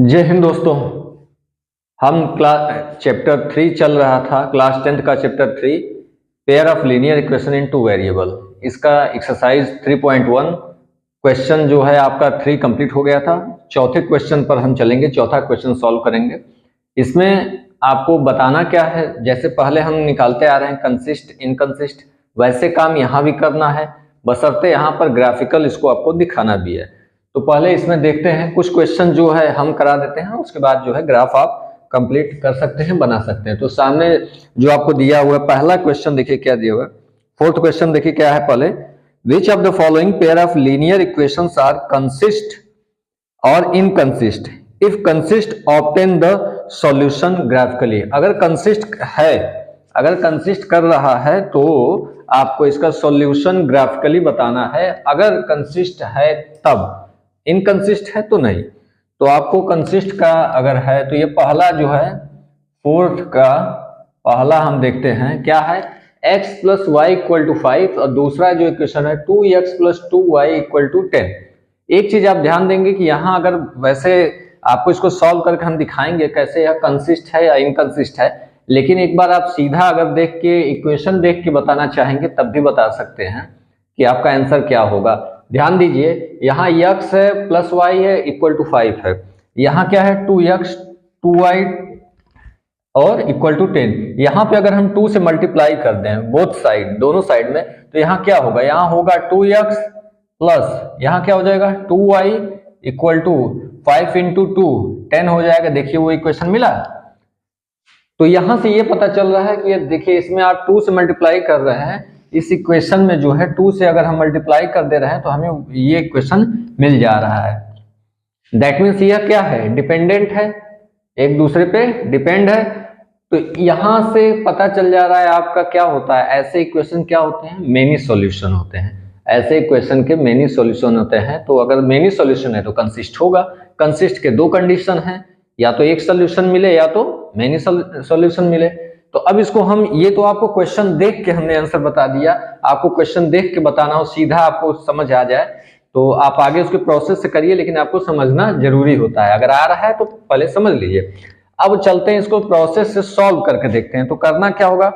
जय हिंद दोस्तों। हम क्लास चैप्टर 3 चल रहा था, क्लास 10th का chapter 3 pair of linear equation in two variable. इसका एक्सरसाइज 3.1 क्वेश्चन जो है आपका 3 कंप्लीट हो गया था। चौथे क्वेश्चन पर हम चलेंगे, चौथा क्वेश्चन सॉल्व करेंगे। इसमें आपको बताना क्या है, जैसे पहले हम निकालते आ रहे हैं कंसिस्ट इनकंसिस्ट, वैसे काम यहाँ भी करना है, बशर्ते यहाँ पर ग्राफिकल इसको आपको दिखाना भी है। तो पहले इसमें देखते हैं, कुछ क्वेश्चन जो है हम करा देते हैं, उसके बाद जो है ग्राफ आप कंप्लीट कर सकते हैं, बना सकते हैं। तो सामने जो आपको दिया हुआ है पहला क्वेश्चन देखिए क्या दिया हुआ है। फोर्थ क्वेश्चन देखिए क्या है पहले, which of the following pair of linear equations are consist और inconsist, if consist obtain the solution graphically. अगर कंसिस्ट है, अगर कंसिस्ट कर रहा है तो आपको इसका सॉल्यूशन ग्राफिकली बताना है। अगर कंसिस्ट है तब, इनकंसिस्ट है तो नहीं। तो आपको कंसिस्ट का अगर है तो ये पहला जो है फोर्थ का पहला हम देखते हैं क्या है, x plus Y equal to 5 और दूसरा जो इक्वेशन है 2x plus 2y equal to 10। एक चीज आप ध्यान देंगे कि यहाँ अगर वैसे आपको इसको सॉल्व करके हम दिखाएंगे कैसे यह कंसिस्ट है या इनकंसिस्ट है, लेकिन एक बार आप सीधा अगर देख के इक्वेशन देख के बताना चाहेंगे तब भी बता सकते हैं कि आपका आंसर क्या होगा। ध्यान दीजिए, यहाँ x है प्लस y है इक्वल टू 5 है, यहाँ क्या है 2x 2y और इक्वल टू 10। यहाँ पे अगर हम 2 से मल्टीप्लाई कर दें बोथ साइड, दोनों साइड में, तो यहाँ क्या होगा, यहाँ होगा 2x प्लस यहाँ क्या हो जाएगा 2y इक्वल टू 5 इंटू 2 10 हो जाएगा। देखिए वो इक्वेशन मिला। तो यहां से ये पता चल रहा है कि देखिए इसमें आप 2 से मल्टीप्लाई कर रहे हैं, इस इक्वेशन में जो है 2 से अगर हम मल्टीप्लाई कर दे रहे हैं तो हमें ये इक्वेशन मिल जा रहा है। दैट मीन्स यह क्या है, डिपेंडेंट है, एक दूसरे पे डिपेंड है। तो यहां से पता चल जा रहा है आपका क्या होता है, ऐसे इक्वेशन क्या होते हैं, मेनी सॉल्यूशन होते हैं। ऐसे इक्वेशन के मेनी सॉल्यूशन होते हैं। तो अगर मेनी सॉल्यूशन है तो कंसिस्ट होगा। कंसिस्ट के दो कंडीशन हैं, या तो एक सॉल्यूशन मिले या तो मेनी सॉल्यूशन मिले। तो अब इसको हम, ये तो आपको क्वेश्चन देख के हमने आंसर बता दिया, आपको क्वेश्चन देख के बताना हो, सीधा आपको समझ आ जाए तो आप आगे उसके प्रोसेस से करिए, लेकिन आपको समझना जरूरी होता है। अगर आ रहा है तो पहले समझ लीजिए। अब चलते हैं इसको प्रोसेस से सॉल्व करके देखते हैं। तो करना क्या होगा,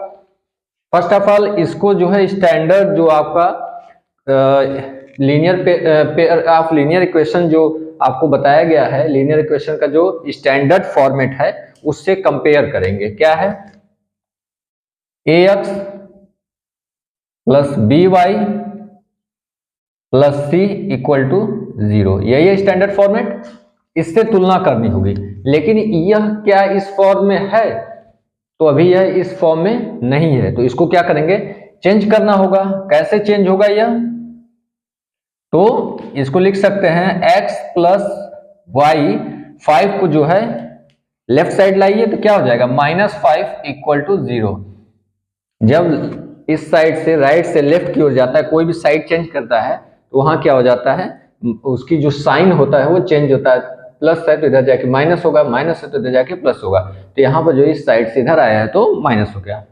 फर्स्ट ऑफ ऑल इसको जो है स्टैंडर्ड जो आपका linear pair of linear equation जो आपको बताया गया है, लीनियर इक्वेशन का जो स्टैंडर्ड फॉर्मेट है उससे कंपेयर करेंगे। क्या है, ax plus by plus c equal to 0, यही है स्टैंडर्ड फॉर्मेट। इससे तुलना करनी होगी, लेकिन यह क्या इस फॉर्म में है, तो अभी यह इस फॉर्म में नहीं है। तो इसको क्या करेंगे, चेंज करना होगा। कैसे चेंज होगा यह, तो इसको लिख सकते हैं x प्लस वाई, 5 को जो है लेफ्ट साइड लाइए तो क्या हो जाएगा -5 इक्वल टू 0। जब इस साइड से राइट से लेफ्ट की ओर जाता है, कोई भी साइड चेंज करता है तो वहां क्या हो जाता है, उसकी जो साइन होता है वो चेंज होता है। प्लस है तो इधर जाके माइनस होगा, माइनस है तो इधर जाके प्लस होगा। तो यहाँ पर जो इस साइड से इधर आया है तो माइनस हो गया।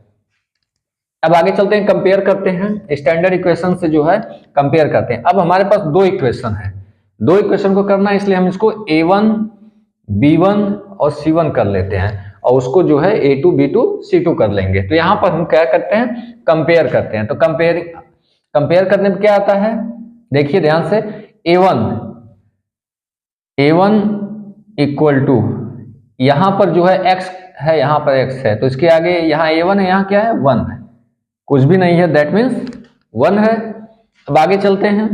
अब आगे चलते हैं, कंपेयर करते हैं स्टैंडर्ड इक्वेशन से जो है कंपेयर करते हैं। अब हमारे पास दो इक्वेशन है, दो इक्वेशन को करना है, इसलिए हम इसको a1 b1 और c1 कर लेते हैं और उसको जो है a2 b2 c2 कर लेंगे। तो यहाँ पर हम क्या करते हैं, कंपेयर करते हैं। तो कंपेयर करने में क्या आता है, देखिए ध्यान से, a1 इक्वल टू, यहाँ पर जो है x है, यहाँ पर x है, तो इसके आगे यहाँ a1 है, यहाँ क्या है 1 है, कुछ भी नहीं है, दैट मीन्स 1 है। अब आगे चलते हैं,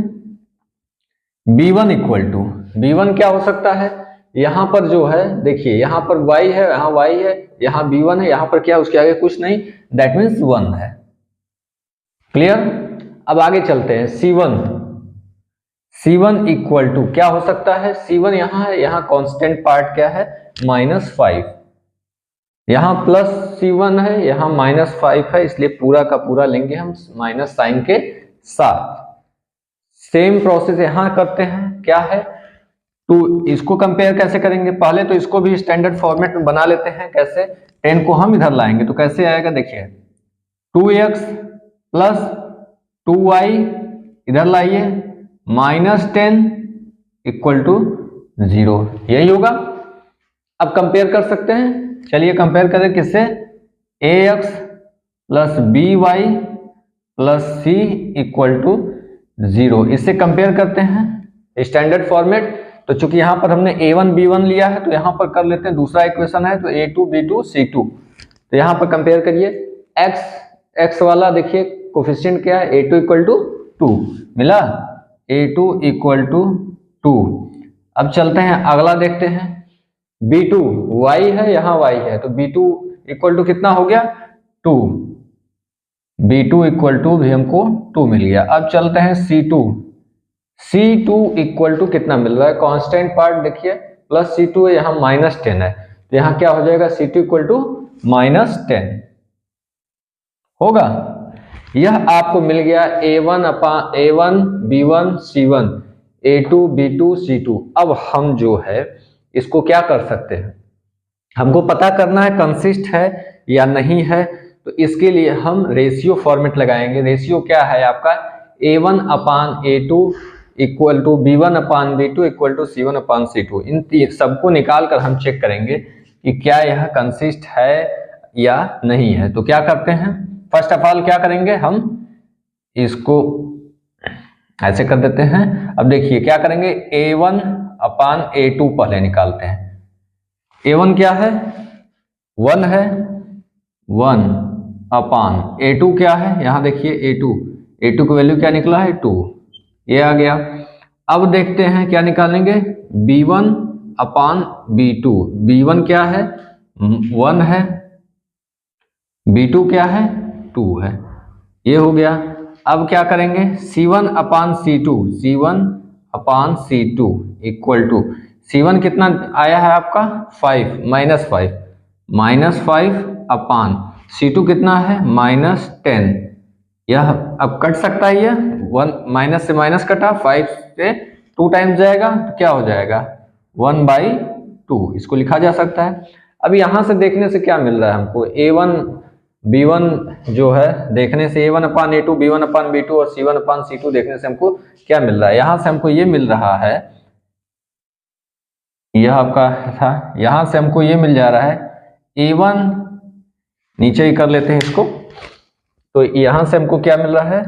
b1 इक्वल टू, b1 क्या हो सकता है, यहाँ पर जो है देखिए यहाँ पर y है, यहाँ y है, यहाँ b1 है, यहाँ पर क्या है उसके आगे कुछ नहीं, दैट मीन्स 1 है। क्लियर। अब आगे चलते हैं, c1 इक्वल टू क्या हो सकता है, c1 यहाँ है, यहाँ कांस्टेंट पार्ट क्या है -5, यहाँ प्लस c1 है, यहाँ -5 है, इसलिए पूरा का पूरा लेंगे हम माइनस साइन के साथ। सेम प्रोसेस यहाँ करते हैं, क्या है, तो इसको कंपेयर कैसे करेंगे, पहले तो इसको भी स्टैंडर्ड फॉर्मेट में बना लेते हैं। कैसे, 10 को हम इधर लाएंगे तो कैसे आएगा, देखिए 2x प्लस 2y इधर लाइए -10 इक्वल टू 0, यही होगा। अब कंपेयर कर सकते हैं, चलिए कंपेयर करें किससे, ax plus by plus C equal to 0, इससे कंपेयर करते हैं स्टैंडर्ड फॉर्मेट। तो चूंकि यहाँ पर हमने a1 b1 लिया है तो यहाँ पर कर लेते हैं, दूसरा इक्वेशन है तो a2 b2 c2। तो यहाँ पर कंपेयर करिए, x वाला देखिए कोफिशिएंट क्या है, a2 इक्वल टू 2 मिला, a2 इक्वल टू 2। अब चलते हैं अगला देखते हैं, b2 y है, यहाँ y है तो b2 इक्वल टू कितना हो गया 2, b2 इक्वल टू भी हमको 2 मिल गया। अब चलते हैं c2 इक्वल टू कितना मिल रहा है, कांस्टेंट पार्ट देखिए प्लस c2 है, यहाँ -10 है तो यहाँ क्या हो जाएगा, c2 इक्वल टू -10 होगा। यह आपको मिल गया a1 b1 c1 a2 b2 c2। अब हम जो है इसको क्या कर सकते हैं, हमको पता करना है कंसिस्ट है या नहीं है, तो इसके लिए हम रेशियो फॉर्मेट लगाएंगे। रेशियो क्या है आपका, a1 upon a2 equal to b1 upon b2 equal to c1 upon c2। इन सबको निकाल कर हम चेक करेंगे कि क्या यह कंसिस्ट है या नहीं है। तो क्या करते हैं, फर्स्ट ऑफ ऑल क्या करेंगे, हम इसको ऐसे कर देते हैं। अब देखिए क्या करेंगे, a1 अपान a2 पहले निकालते हैं। a1 क्या है, 1 है, 1 अपान a2 क्या है, यहाँ देखिए a2 की वैल्यू क्या निकला है 2, ये आ गया। अब देखते हैं क्या निकालेंगे, b1 अपान b2, b1 क्या है 1 है, b2 क्या है 2 है, ये हो गया। अब क्या करेंगे, c1 upon c2 equal to c1 कितना आया है आपका 5 अपान c2 कितना है -10। यह अब कट सकता है, यह 1 माइनस से माइनस कटा, 5 से 2 टाइम्स जाएगा तो क्या हो जाएगा 1/2, इसको लिखा जा सकता है। अब यहाँ से देखने से क्या मिल रहा है हमको, a1 b1 जो है देखने से a1 upon a2 b1 upon b2 और c1 अपान c2 देखने से हमको क्या मिल रहा है, यहाँ से हमको ये मिल रहा है, यह आपका था, यहाँ से हमको ये मिल जा रहा है a1, नीचे ही कर लेते हैं इसको, तो यहाँ से हमको क्या मिल रहा है,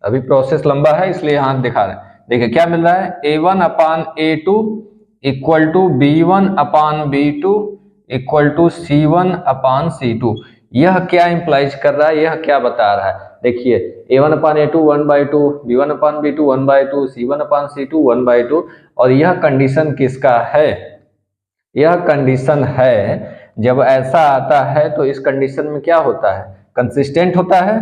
अभी प्रोसेस लंबा है इसलिए यहाँ दिखा रहे हैं। देखिए क्या मिल रहा है, a1 upon a2 equal to b1 upon b2 equal to c1 upon c2। यह क्या इंप्लाइज कर रहा है, यह क्या बता रहा है, देखिए a1 upon a2 1/2, b1 upon b2 1/2, c1 upon c2 1/2। और यह कंडीशन किसका है, यह कंडीशन है जब ऐसा आता है तो इस कंडीशन में क्या होता है, कंसिस्टेंट होता है,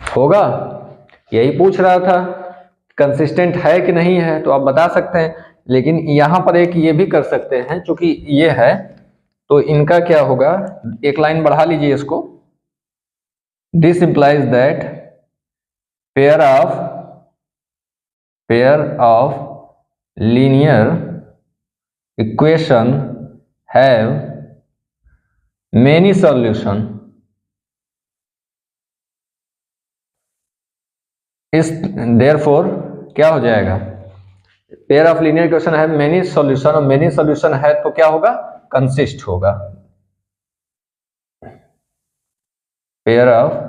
होगा, यही पूछ रहा था कंसिस्टेंट है कि नहीं है, तो आप बता सकते हैं। लेकिन यहां पर एक ये भी कर सकते हैं, क्योंकि ये है तो इनका क्या होगा, एक लाइन बढ़ा लीजिए इसको, this implies that pair of linear equation have many solution. इस देयरफॉर क्या हो जाएगा, पेयर ऑफ लीनियर इक्वेशन है मेनी सॉल्यूशन, और मेनी सॉल्यूशन है तो क्या होगा, कंसिस्ट होगा। Pair of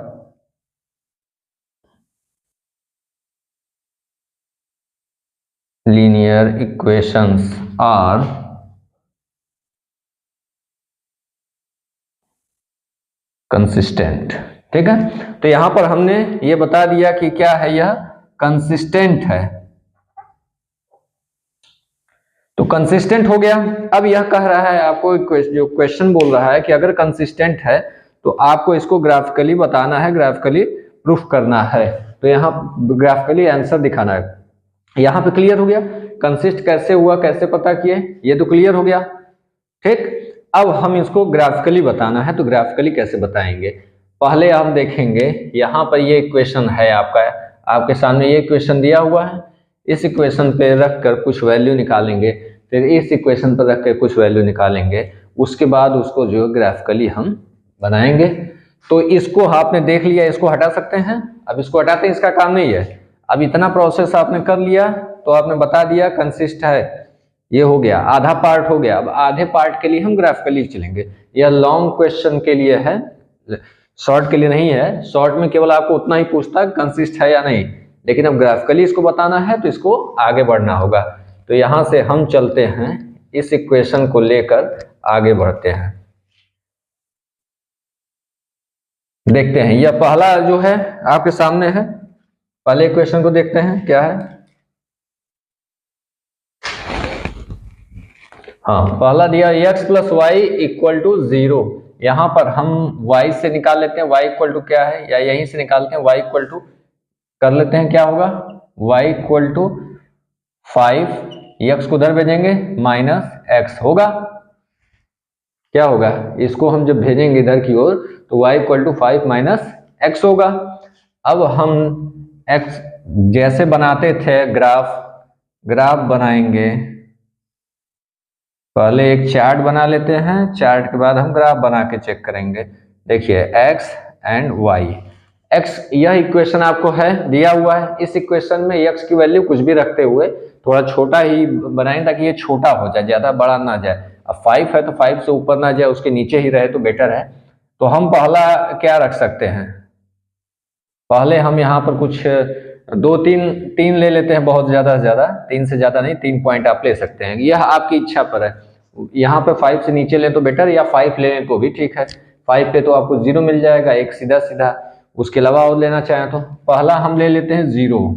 linear equations are consistent. ठीक है, तो यहां पर हमने ये बता दिया कि क्या है, यह कंसिस्टेंट है, तो कंसिस्टेंट हो गया। अब यह कह रहा है आपको, जो क्वेश्चन बोल रहा है कि अगर कंसिस्टेंट है तो आपको इसको ग्राफिकली बताना है, ग्राफिकली प्रूफ करना है। तो यहाँ ग्राफिकली आंसर दिखाना है। यहाँ पे क्लियर हो गया कंसिस्ट कैसे हुआ, कैसे पता किए, ये तो क्लियर हो गया। ठीक, अब हम इसको ग्राफिकली बताना है, तो ग्राफिकली कैसे बताएंगे, पहले हम देखेंगे यहाँ पर ये इक्वेशन है आपके सामने, ये इक्वेशन दिया हुआ है, इस इक्वेशन पे रख कर कुछ वैल्यू निकालेंगे, फिर इस इक्वेशन पर रख कर कुछ वैल्यू निकालेंगे, उसके बाद उसको जो ग्राफिकली हम बनाएंगे। तो इसको आपने देख लिया, इसको हटा सकते हैं, अब इसको हटाते हैं, इसका काम नहीं है। अब इतना प्रोसेस आपने कर लिया, तो आपने बता दिया कंसिस्ट है, ये हो गया, आधा पार्ट हो गया। अब आधे पार्ट के लिए हम ग्राफिकली चलेंगे। यह लॉन्ग क्वेश्चन के लिए है, शॉर्ट के लिए नहीं है। शॉर्ट में केवल आपको उतना ही पूछता है कंसिस्ट है या नहीं, लेकिन अब ग्राफिकली इसको बताना है तो इसको आगे बढ़ना होगा। तो यहां से हम चलते हैं, इस इक्वेशन को लेकर आगे बढ़ते हैं। देखते हैं, यह पहला जो है आपके सामने है, पहले इक्वेशन को देखते हैं क्या है। हाँ, पहला दिया x plus Y equal to 0। यहां पर हम y से निकाल लेते हैं y इक्वल टू क्या है, या यहीं से निकालते हैं y इक्वल टू कर लेते हैं, क्या होगा y इक्वल टू 5, x को उधर भेजेंगे माइनस x होगा, क्या होगा, इसको हम जब भेजेंगे इधर की ओर तो y equal to 5 minus x होगा। अब हम x जैसे बनाते थे ग्राफ बनाएंगे, पहले एक चार्ट बना लेते हैं, चार्ट के बाद हम ग्राफ बना के चेक करेंगे। देखिए x एंड y, x यह इक्वेशन आपको है दिया हुआ है। इस इक्वेशन में x की वैल्यू कुछ भी रखते हुए थोड़ा छोटा ही बनाएं ताकि ये छोटा हो जाए, ज्यादा बड़ा ना जाए। अब 5 है तो 5 से ऊपर ना जाए, उसके नीचे ही रहे तो बेटर है। तो हम पहला क्या रख सकते हैं, पहले हम यहाँ पर कुछ 2-3 ले लेते हैं, बहुत ज्यादा से ज्यादा 3 से ज्यादा नहीं, 3 पॉइंट आप ले सकते हैं, यह आपकी इच्छा पर है। यहाँ पे 5 से नीचे ले तो बेटर, या 5 ले लें तो भी ठीक है। 5 पे तो आपको 0 मिल जाएगा, एक सीधा सीधा। उसके अलावा और लेना चाहें तो पहला हम ले लेते हैं 0।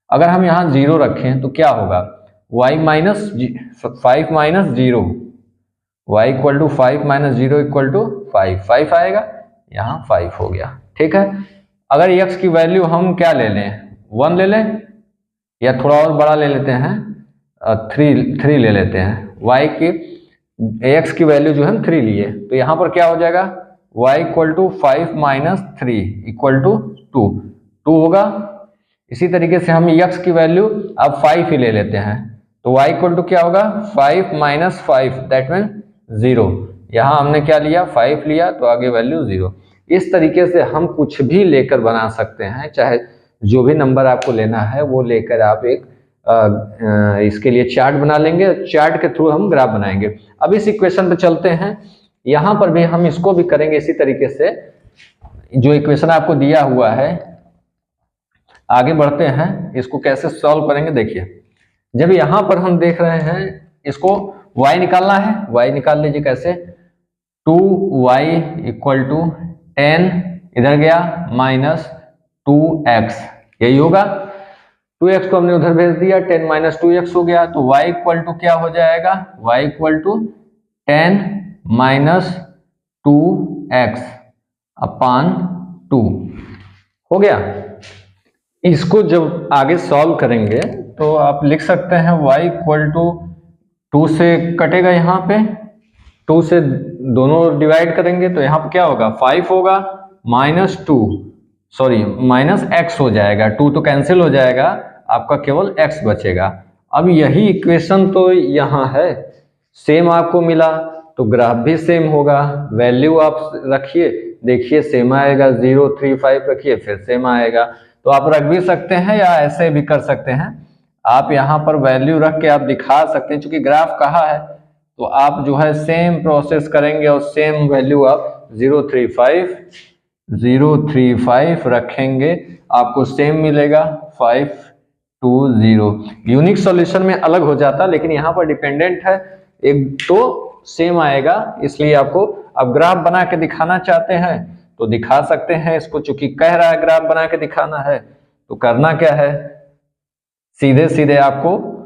अगर हम यहाँ 0 रखें तो क्या होगा, y minus 5 minus 0, y equal to 5 minus 0 equal to 5 आएगा, यहाँ 5 हो गया, ठीक है। अगर x की वैल्यू हम क्या ले लें, 1 ले लें, या थोड़ा और बड़ा ले लेते हैं, 3 ले लेते हैं। y की x की वैल्यू जो हम 3 लिए, तो यहाँ पर क्या हो जाएगा, y equal to 5 minus 3 equal to 2 होगा। इसी तरीके से हम x की वैल्यू अब 5 ही ले लेते हैं, तो y इक्वल टू क्या होगा, 5 माइनस 5 दैट मीन 0। यहाँ हमने क्या लिया, 5 लिया, तो आगे वैल्यू 0। इस तरीके से हम कुछ भी लेकर बना सकते हैं, चाहे जो भी नंबर आपको लेना है वो लेकर आप एक इसके लिए चार्ट बना लेंगे, चार्ट के थ्रू हम ग्राफ बनाएंगे। अब इस इक्वेशन पे चलते हैं, यहाँ पर भी हम इसको भी करेंगे इसी तरीके से, जो इक्वेशन आपको दिया हुआ है। आगे बढ़ते हैं, इसको कैसे सॉल्व करेंगे। देखिए, जब यहाँ पर हम देख रहे हैं इसको y निकालना है, y निकाल लीजिए कैसे, 2y इक्वल टू 10 इधर गया माइनस 2x, यही होगा। 2x को हमने उधर भेज दिया, 10 माइनस 2x हो गया, तो y इक्वल टू क्या हो जाएगा, y equal to 10 minus 2x upon 2 हो गया। इसको जब आगे सॉल्व करेंगे तो आप लिख सकते हैं y इक्वल टू 2 से कटेगा, यहाँ पे 2 से दोनों डिवाइड करेंगे तो यहाँ पे क्या होगा, 5 होगा माइनस 2, सॉरी माइनस x हो जाएगा, 2 तो कैंसिल हो जाएगा, आपका केवल x बचेगा। अब यही इक्वेशन तो यहाँ है, सेम आपको मिला तो ग्राफ भी सेम होगा। वैल्यू आप रखिए, देखिए सेम आएगा, 0 3 5 रखिए फिर सेम आएगा। तो आप रख भी सकते हैं या ऐसे भी कर सकते हैं, आप यहाँ पर वैल्यू रख के आप दिखा सकते हैं, क्योंकि ग्राफ कहा है तो आप जो है सेम प्रोसेस करेंगे और सेम वैल्यू आप 035 रखेंगे, आपको सेम मिलेगा 520। यूनिक सॉल्यूशन में अलग हो जाता, लेकिन यहाँ पर डिपेंडेंट है, एक तो सेम आएगा, इसलिए आपको अब ग्राफ बना के दिखाना चाहते हैं तो दिखा सकते हैं इसको, चूंकि कह रहा है ग्राफ बना के दिखाना है तो करना क्या है, सीधे सीधे आपको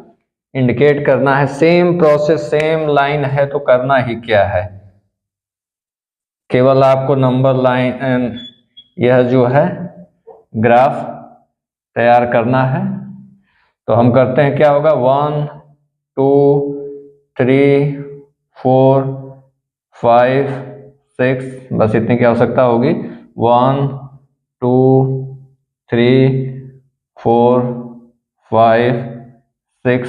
इंडिकेट करना है, सेम प्रोसेस सेम लाइन है तो करना ही क्या है, केवल आपको नंबर लाइन यह जो है ग्राफ तैयार करना है। तो हम करते हैं, क्या होगा, 1 2 3 4 5 6, बस इतनी की आवश्यकता होगी, 1 2 3 4 5 6,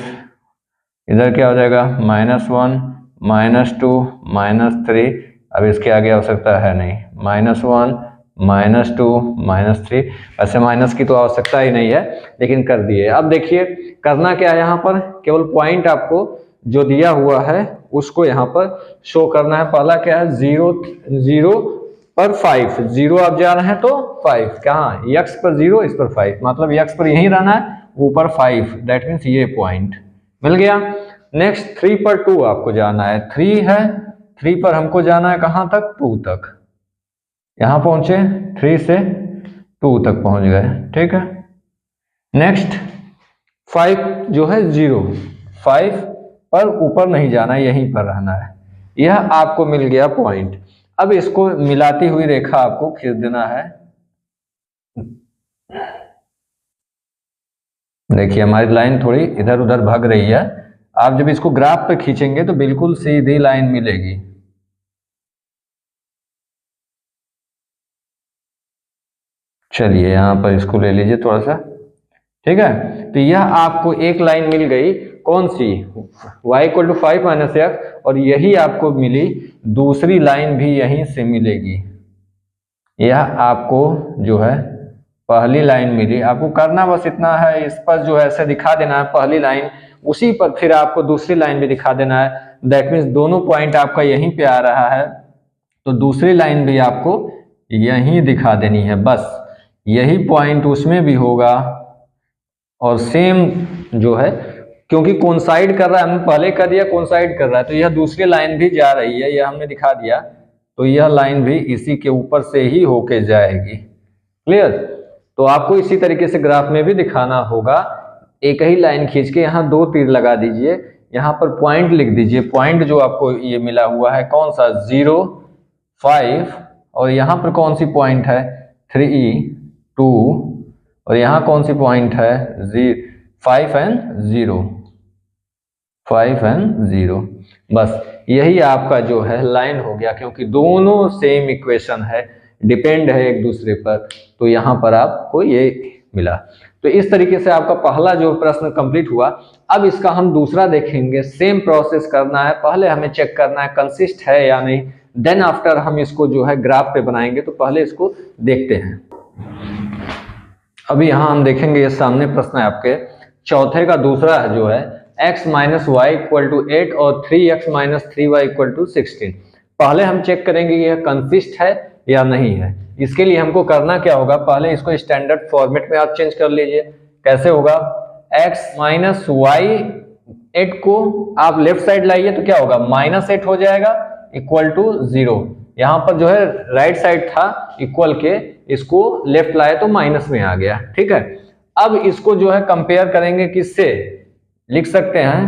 इधर क्या हो जाएगा, -1 -2 -3, अब इसके आगे आवश्यकता है नहीं, -1 -2 -3। वैसे माइनस की तो आवश्यकता ही नहीं है, लेकिन कर दिए। अब देखिए करना क्या है, यहाँ पर केवल पॉइंट आपको जो दिया हुआ है उसको यहाँ पर शो करना है। पहला क्या है, 0 0 पर 5, 0 आप जा रहे हैं तो 5 कहाँ, x पर 0 इस पर 5, मतलब x पर यहीं रहना है, ऊपर 5, दैट मीन्स ये पॉइंट मिल गया। नेक्स्ट 3 पर 2 आपको जाना है, 3 है, 3 पर हमको जाना है कहाँ तक, 2 तक। यहां पहुंचे, 3 से 2 तक पहुंच गए, ठीक है। नेक्स्ट 5 जो है 0, 5 पर ऊपर नहीं जाना, यहीं पर रहना है। यह आपको मिल गया पॉइंट। अब इसको मिलाती हुई रेखा आपको खींच देना है। देखिए हमारी लाइन थोड़ी इधर उधर भाग रही है। आप जब इसको ग्राफ पे खींचेंगे तो बिल्कुल सीधी लाइन मिलेगी। चलिए यहां पर इसको ले लीजिए थोड़ा सा, ठीक है। तो यह आपको एक लाइन मिल गई, कौन सी, y = 5 - x, और यही आपको मिली दूसरी लाइन भी यहीं से मिलेगी। यह आपको जो है पहली लाइन मिली। आपको करना बस इतना है, इस पर जो है ऐसे दिखा देना है पहली लाइन, उसी पर फिर आपको दूसरी लाइन भी दिखा देना है। दैट मीन्स दोनों पॉइंट आपका यहीं पे आ रहा है, तो दूसरी लाइन भी आपको यहीं दिखा देनी है। बस यही पॉइंट उसमें भी होगा और सेम जो है, क्योंकि कोइंसाइड कर रहा है, हमने पहले कर दिया कोइंसाइड कर रहा है, तो यह दूसरी लाइन भी जा रही है, यह हमने दिखा दिया, तो यह लाइन भी इसी के ऊपर से ही होके जाएगी। क्लियर। तो आपको इसी तरीके से ग्राफ में भी दिखाना होगा। एक ही लाइन खींच के यहाँ 2 तीर लगा दीजिए, यहाँ पर पॉइंट लिख दीजिए। पॉइंट जो आपको ये मिला हुआ है कौन सा, 0 5, और यहाँ पर कौन सी पॉइंट है, 3 2, और यहाँ कौन सी पॉइंट है, 5 and 0, 5 and 0। बस यही आपका जो है लाइन हो गया, क्योंकि दोनों सेम इक्वेशन है, डिपेंड है एक दूसरे पर, तो यहाँ पर आपको ये मिला। तो इस तरीके से आपका पहला जो प्रश्न कंप्लीट हुआ। अब इसका हम दूसरा देखेंगे। सेम प्रोसेस करना है, पहले हमें चेक करना है कंसिस्ट है या नहीं, देन आफ्टर हम इसको जो है ग्राफ पे बनाएंगे। तो पहले इसको देखते हैं। अभी यहाँ हम देखेंगे, ये सामने प्रश्न है आपके, चौथे का दूसरा है जो है x - y = 8 और 3x - 3y = 16। पहले हम चेक करेंगे यह कंसिस्ट है या नहीं है। इसके लिए हमको करना क्या होगा, पहले इसको स्टैंडर्ड फॉर्मेट में आप चेंज कर लीजिए। कैसे होगा, x - y 8 को आप लेफ्ट साइड लाइए तो क्या होगा, -8 हो जाएगा = 0। यहाँ पर जो है राइट साइड था इक्वल के, इसको लेफ्ट लाए तो माइनस में आ गया, ठीक है। अब इसको जो है कंपेयर करेंगे किससे, लिख सकते हैं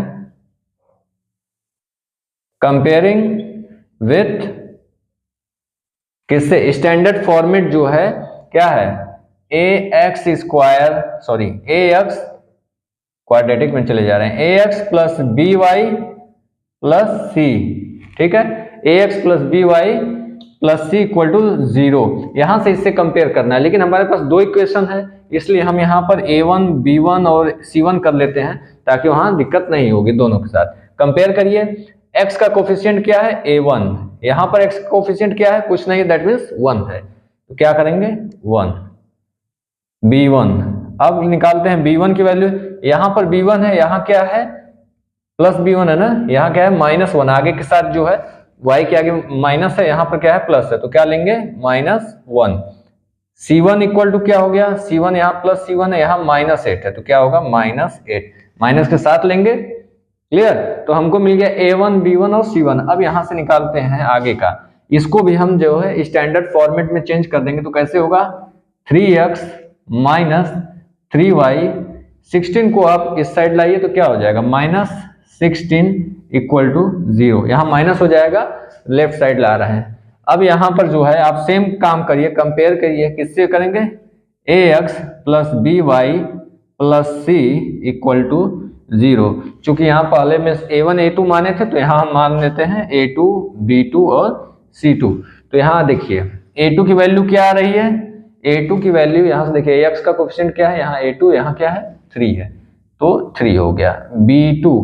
कंपेयरिंग विथ किससे, स्टैंडर्ड फॉर्मेट जो है क्या है, ax क्वाड्रेटिक में चले जा रहे हैं, ax + by + c, ठीक है। ax + by + c = 0। यहां से इससे कंपेयर करना है, लेकिन हमारे पास 2 इक्वेशन है, इसलिए हम यहाँ पर a1 b1 और c1 कर लेते हैं, ताकि वहां दिक्कत नहीं होगी। दोनों के साथ कंपेयर करिए। x का कोफिशिएंट क्या है, a1, यहाँ पर x का कोफिशिएंट क्या है, कुछ नहीं, दैट मीन्स 1 है, तो क्या करेंगे 1, b1। अब निकालते हैं b1 की वैल्यू, यहाँ पर b1 है, यहाँ क्या है +b1 है ना, यहाँ क्या है -1, आगे के साथ जो है y के आगे माइनस है, यहाँ पर क्या है प्लस है, तो क्या लेंगे -1। c1 = क्या हो गया, c1 यहाँ +c1 है, यहाँ -8 है, तो क्या होगा -8, माइनस के साथ लेंगे। क्लियर। तो हमको मिल गया a1 b1 और c1। अब यहाँ से निकालते हैं आगे का, इसको भी हम जो है स्टैंडर्ड फॉर्मेट में चेंज कर देंगे। तो कैसे होगा, 3x - 3y, 16 को आप इस साइड लाइए तो क्या हो जाएगा, -16 = 0। यहाँ माइनस हो जाएगा, लेफ्ट साइड ला रहे हैं। अब यहाँ पर जो है आप सेम काम करिए, कंपेयर करिए, किससे करेंगे, ax + by + c = 0। चूंकि यहाँ पहले में a1 a2 माने थे, तो यहाँ हम मान लेते हैं a2 b2 और c2। तो यहाँ देखिए a2 की वैल्यू क्या आ रही है, a2 की वैल्यू यहाँ से देखिए, x का कोफिशिएंट क्या है, यहाँ a2, यहाँ क्या है 3 है, तो 3 हो गया। b2,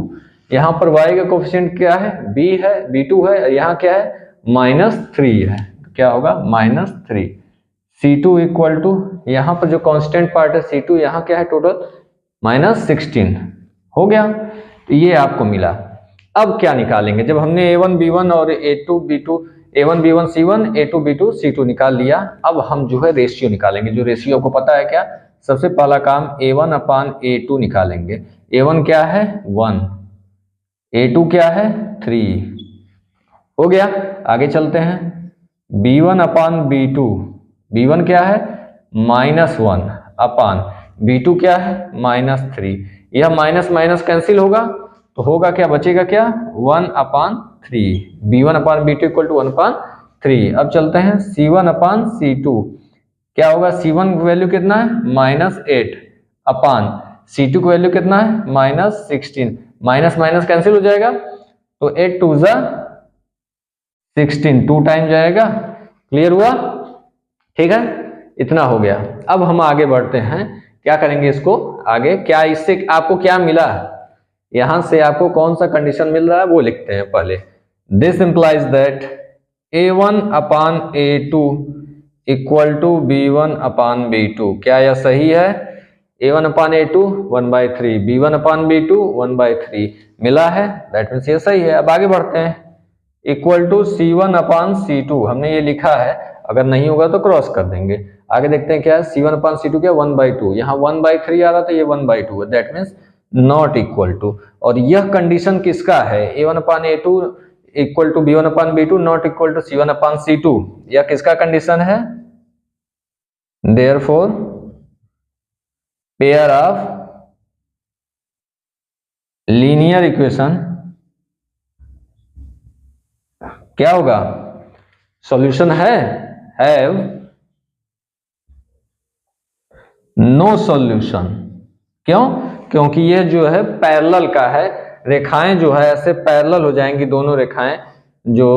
यहाँ पर y का कोफिशिएंट क्या है, b है, b2 है, यहाँ क्या है -3 है, तो क्या होगा -3। C2 इक्वल टू, यहाँ पर जो कांस्टेंट पार्ट है C2, यहाँ क्या है टोटल -16 हो गया। तो ये आपको मिला। अब क्या निकालेंगे, जब हमने A1 B1 और A2 B2 A1 B1 C1 A2 B2 C2 निकाल लिया, अब हम जो है रेशियो निकालेंगे। जो रेशियो आपको पता है क्या, सबसे पहला काम A1 अपान A2 निकालेंगे। A1 क्या है 1, A2 क्या है 3, हो गया। आगे चलते हैं, B1 अपान B2, B1 क्या है -1 अपान B2 क्या है -3। यह माइनस माइनस कैंसिल होगा तो होगा क्या, बचेगा क्या 1 अपान 3, B1 upon B2 equal to 1 अपान 3। अब चलते हैं C1 अपान C2, क्या होगा, C1 की वैल्यू कितना है -8 अपान C2 की वैल्यू कितना है -16। माइनस माइनस कैंसिल हो जाएगा तो 8 2 जा 16, 2 टाइम जाएगा। क्लियर हुआ, ठीक है, इतना हो गया। अब हम आगे बढ़ते हैं, क्या करेंगे इसको आगे, क्या इससे आपको क्या मिला, यहां से आपको कौन सा कंडीशन मिल रहा है वो लिखते हैं पहले। This implies that A1 upon A2 equal to B1 upon B2। क्या यह सही है, A1 upon A2 1/3, B1 upon B2 1/3 मिला है, दैट मीन्स ये सही है। अब आगे बढ़ते हैं, equal to C1 upon C2 हमने ये लिखा है, अगर नहीं होगा तो क्रॉस कर देंगे। आगे देखते हैं क्या है, C1 अपान C2 क्या 1/2, यहाँ 1/3 आ रहा था, ये 1/2 है, that means not equal to. और यह कंडीशन किसका है, A1 upon A2 equal to B1 upon B2 not equal to C1 upon C2, यह किसका कंडीशन है, therefore pair of linear equation क्या होगा, सॉल्यूशन है, हैव नो सॉल्यूशन। क्यों, क्योंकि ये जो है पैरेलल का है, रेखाएं जो है ऐसे पैरेलल हो जाएंगी, दोनों रेखाएं जो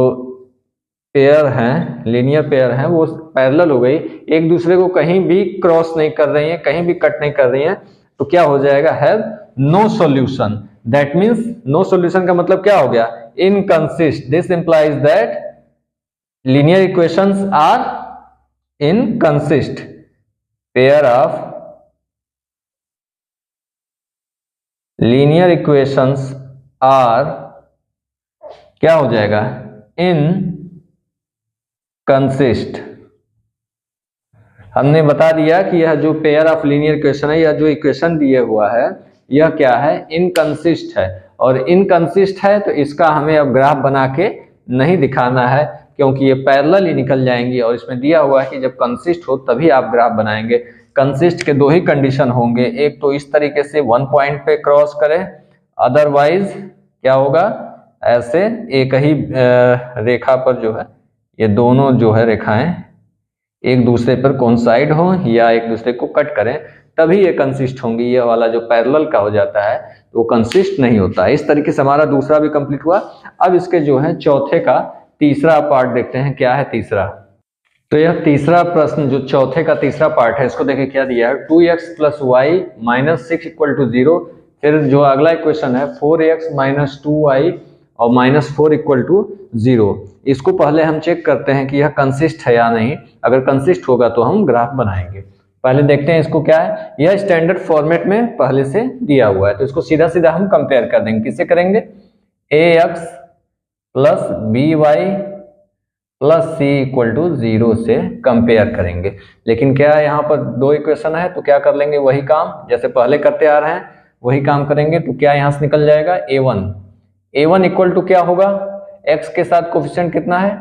पेयर हैं, लीनियर पेयर हैं, वो पैरेलल हो गई, एक दूसरे को कहीं भी क्रॉस नहीं कर रही हैं, कहीं भी कट नहीं कर रही हैं, तो क्या हो जाएगा, have no solution. That means no solution का मतलब क्या हो गया, inconsist. This implies that linear equations are inconsist, pair of linear equations are क्या हो जाएगा, इन कंसिस्ट। हमने बता दिया कि यह जो पेयर ऑफ लीनियर इक्वेशन है, यह जो इक्वेशन दिया हुआ है, यह क्या है, इनकंसिस्ट है। और इनकंसिस्ट है तो इसका हमें अब ग्राफ बना के नहीं दिखाना है, क्योंकि ये पैरेलल ही निकल जाएंगी। और इसमें दिया हुआ है कि जब कंसिस्ट हो तभी आप ग्राफ बनाएंगे। कंसिस्ट के दो ही कंडीशन होंगे, एक तो इस तरीके से 1 पॉइंट पे क्रॉस करें, अदरवाइज क्या होगा, ऐसे एक ही रेखा पर जो है, ये दोनों जो है रेखाएं एक दूसरे पर कोइंसाइड हो या एक दूसरे को कट करें, तभी ये कंसिस्ट होंगी। ये वाला जो पैरेलल का हो जाता है तो वो कंसिस्ट नहीं होता है। इस तरीके से हमारा दूसरा भी कंप्लीट हुआ। अब इसके जो है चौथे का तीसरा पार्ट देखते हैं, क्या है तीसरा। तो यह तीसरा प्रश्न जो चौथे का तीसरा पार्ट है, इसको देखिए क्या दिया है, 2x + y - 6 = 0। फिर जो अगला इक्वेशन है 4x - 2y और -4 = 0। इसको पहले हम चेक करते हैं कि यह कंसिस्ट है या नहीं। अगर कंसिस्ट होगा तो हम ग्राफ बनाएंगे। पहले देखते हैं इसको क्या है, यह स्टैंडर्ड फॉर्मेट में पहले से दिया हुआ है, तो इसको सीधा सीधा हम कंपेयर कर देंगे। किससे करेंगे, ax + by + c = 0 से कंपेयर करेंगे। लेकिन क्या है, यहाँ पर दो इक्वेशन है तो क्या कर लेंगे, वही काम जैसे पहले करते आ रहे हैं वही काम करेंगे। तो क्या यहाँ से निकल जाएगा, a1 इक्वल टू क्या होगा, x के साथ कोफिशिएंट कितना है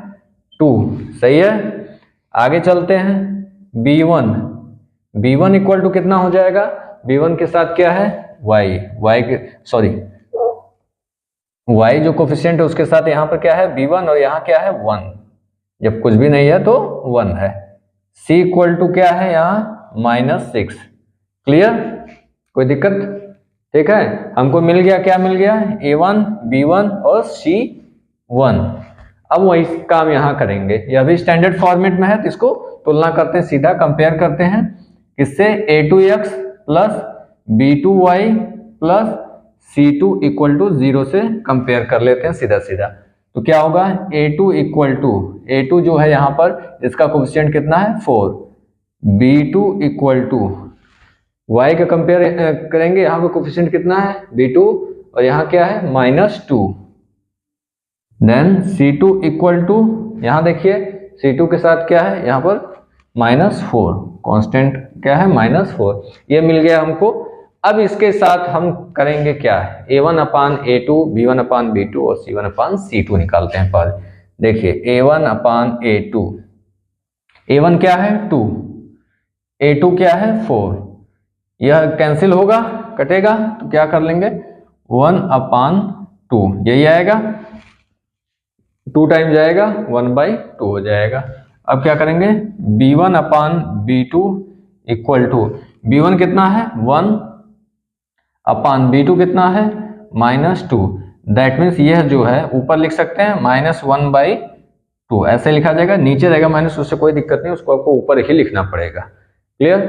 2, सही है। आगे चलते हैं, b1 इक्वल टू कितना हो जाएगा, b1 के साथ क्या है y जो कोफिशिएंट है उसके साथ यहाँ पर क्या है b1 और यहाँ क्या है 1, जब कुछ भी नहीं है तो 1 है। c इक्वल टू क्या है यहाँ -6। क्लियर, कोई दिक्कत, ठीक है। हमको मिल गया, क्या मिल गया, a1 b1 और c1। अब वही काम यहाँ करेंगे, यह भी स्टैंडर्ड फॉर्मेट में है तो इसको तुलना करते हैं, सीधा कंपेयर करते हैं। किससे, a2x + b2y + c2 = 0 से कंपेयर कर लेते हैं सीधा सीधा। तो क्या होगा, a2 जो है यहाँ पर इसका कोफिशिएंट कितना है 4, b2 इक्वल टू y का कंपेयर करेंगे, यहाँ पे कोफिशिएंट कितना है b2 और यहाँ क्या है -2। देन c2 इक्वल टू, यहाँ देखिए c2 के साथ क्या है यहाँ पर -4, कांस्टेंट क्या है -4, ये मिल गया हमको। अब इसके साथ हम करेंगे क्या है, a1 upon a2, b1 upon b2 और c1 अपान c2 निकालते हैं। पहले देखिए a1 अपान a2, a1 क्या है 2, a2 क्या है 4, यह कैंसिल होगा, कटेगा, तो क्या कर लेंगे 1 अपान 2, यही आएगा, 2 टाइम जाएगा 1/2 हो जाएगा। अब क्या करेंगे b1 upon b2 equal to, b1 कितना है 1 अपान b2 कितना है -2, दैट मीन्स यह जो है ऊपर लिख सकते हैं -1/2, ऐसे लिखा जाएगा, नीचे रहेगा माइनस, उससे कोई दिक्कत नहीं, उसको आपको ऊपर ही लिखना पड़ेगा। क्लियर।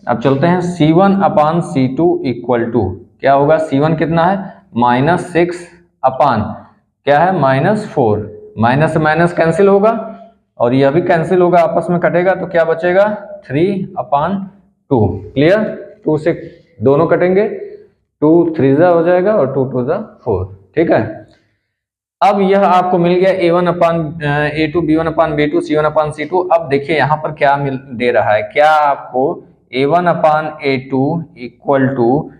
अब चलते हैं c1 upon c2 equal to, क्या होगा c1 कितना है -6 अपान क्या है -4, माइनस से माइनस कैंसिल होगा और यह भी कैंसिल होगा, आपस में कटेगा, तो क्या बचेगा 3 अपान 2। क्लियर, 2 से दोनों कटेंगे, 2 3 हो जाएगा और 2 2 4। ठीक है, अब यह आपको मिल गया a1 upon a2, b1 upon b2, c1 upon c2। अब देखिए यहाँ पर क्या दे रहा है, क्या आपको a1 upon a2 equal to